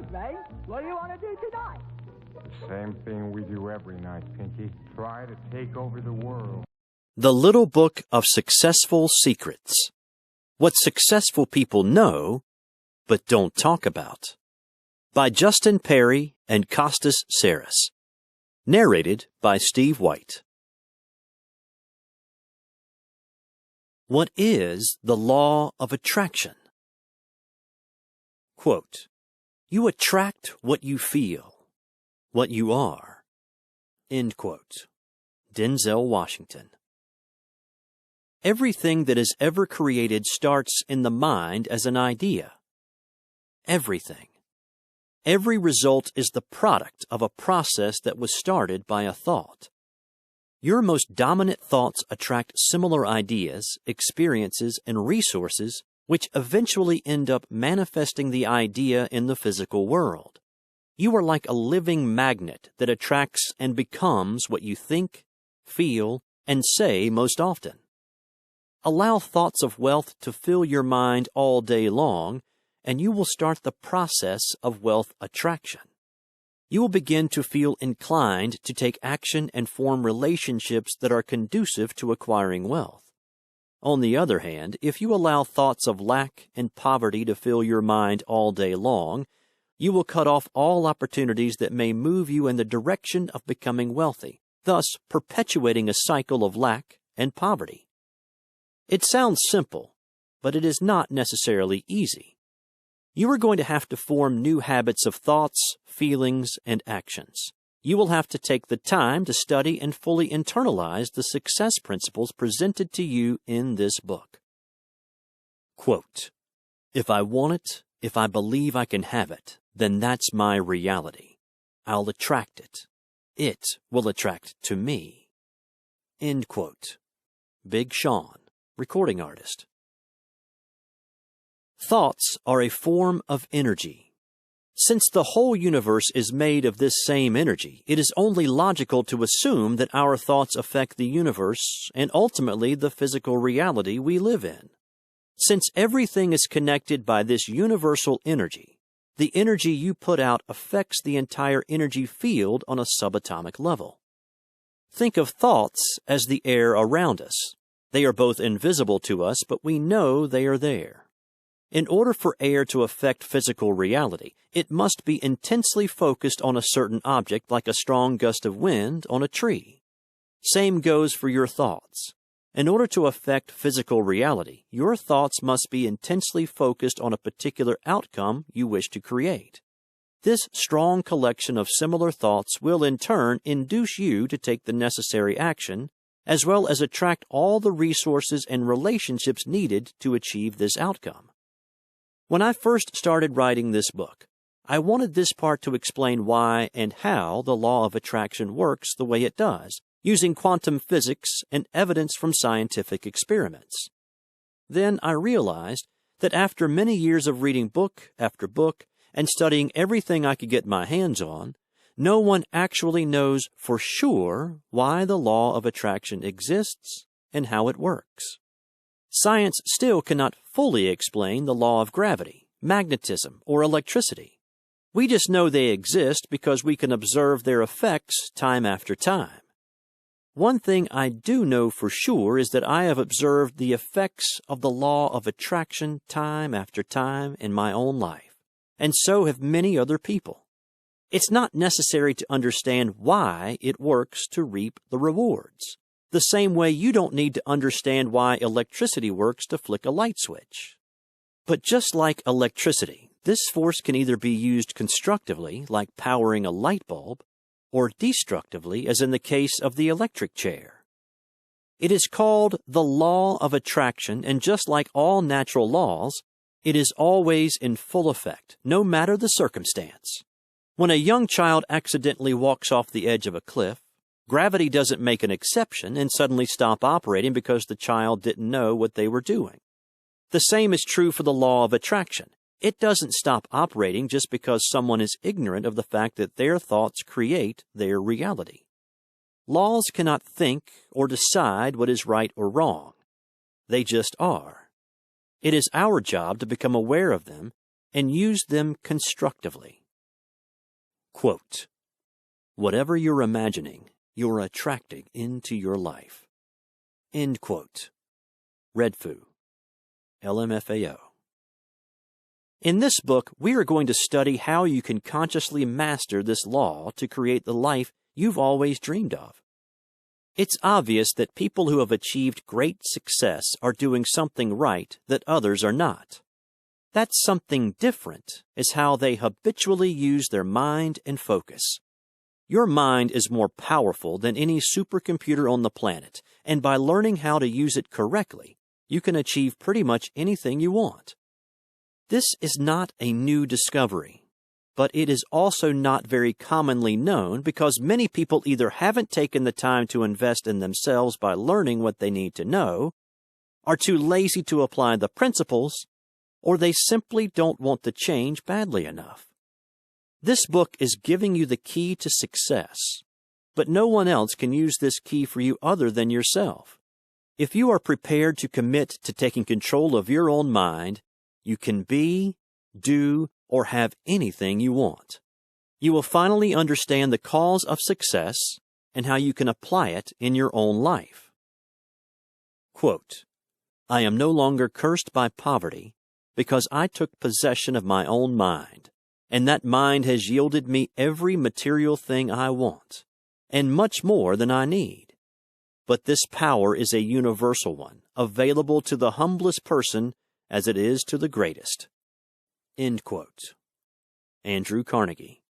me. What do you want to do tonight? Same thing we do every night, Pinky. Try to take over the world. The Little Book of Successful Secrets. What Successful People Know, but Don't Talk About. By Justin Perry and Costas Saris. Narrated by Steve White. What is the law of attraction? Quote, "You attract what you feel, what you are." End quote. Denzel Washington. Everything that is ever created starts in the mind as an idea. Everything. Every result is the product of a process that was started by a thought. Your most dominant thoughts attract similar ideas, experiences, and resources which eventually end up manifesting the idea in the physical world. You are like a living magnet that attracts and becomes what you think, feel, and say most often. Allow thoughts of wealth to fill your mind all day long, and you will start the process of wealth attraction. You will begin to feel inclined to take action and form relationships that are conducive to acquiring wealth. On the other hand, if you allow thoughts of lack and poverty to fill your mind all day long, you will cut off all opportunities that may move you in the direction of becoming wealthy, thus perpetuating a cycle of lack and poverty. It sounds simple, but it is not necessarily easy. You are going to have to form new habits of thoughts, feelings, and actions. You will have to take the time to study and fully internalize the success principles presented to you in this book. Quote, "If I want it, if I believe I can have it, then that's my reality. I'll attract it. It will attract to me." End quote. Big Sean, recording artist. Thoughts are a form of energy. Since the whole universe is made of this same energy, it is only logical to assume that our thoughts affect the universe and ultimately the physical reality we live in. Since everything is connected by this universal energy, the energy you put out affects the entire energy field on a subatomic level. Think of thoughts as the air around us. They are both invisible to us, but we know they are there. In order for air to affect physical reality, it must be intensely focused on a certain object like a strong gust of wind on a tree. Same goes for your thoughts. In order to affect physical reality, your thoughts must be intensely focused on a particular outcome you wish to create. This strong collection of similar thoughts will in turn induce you to take the necessary action, as well as attract all the resources and relationships needed to achieve this outcome. When I first started writing this book, I wanted this part to explain why and how the law of attraction works the way it does, using quantum physics and evidence from scientific experiments. Then I realized that after many years of reading book after book and studying everything I could get my hands on, no one actually knows for sure why the law of attraction exists and how it works. Science still cannot fully explain the law of gravity, magnetism, or electricity. We just know they exist because we can observe their effects time after time. One thing I do know for sure is that I have observed the effects of the law of attraction time after time in my own life, and so have many other people. It's not necessary to understand why it works to reap the rewards. The same way you don't need to understand why electricity works to flick a light switch. But just like electricity, this force can either be used constructively, like powering a light bulb, or destructively, as in the case of the electric chair. It is called the law of attraction, and just like all natural laws, it is always in full effect, no matter the circumstance. When a young child accidentally walks off the edge of a cliff, gravity doesn't make an exception and suddenly stop operating because the child didn't know what they were doing. The same is true for the law of attraction. It doesn't stop operating just because someone is ignorant of the fact that their thoughts create their reality. Laws cannot think or decide what is right or wrong. They just are. It is our job to become aware of them and use them constructively. Quote, "Whatever you're imagining, you're attracting into your life." End quote. Redfoo, LMFAO. In this book, we are going to study how you can consciously master this law to create the life you've always dreamed of. It's obvious that people who have achieved great success are doing something right that others are not. That something different is how they habitually use their mind and focus. Your mind is more powerful than any supercomputer on the planet, and by learning how to use it correctly, you can achieve pretty much anything you want. This is not a new discovery, but it is also not very commonly known because many people either haven't taken the time to invest in themselves by learning what they need to know, are too lazy to apply the principles, or they simply don't want to change badly enough. This book is giving you the key to success, but no one else can use this key for you other than yourself. If you are prepared to commit to taking control of your own mind, you can be, do, or have anything you want. You will finally understand the cause of success and how you can apply it in your own life. Quote, "I am no longer cursed by poverty because I took possession of my own mind, and that mind has yielded me every material thing I want, and much more than I need. But this power is a universal one, available to the humblest person as it is to the greatest." End quote. Andrew Carnegie.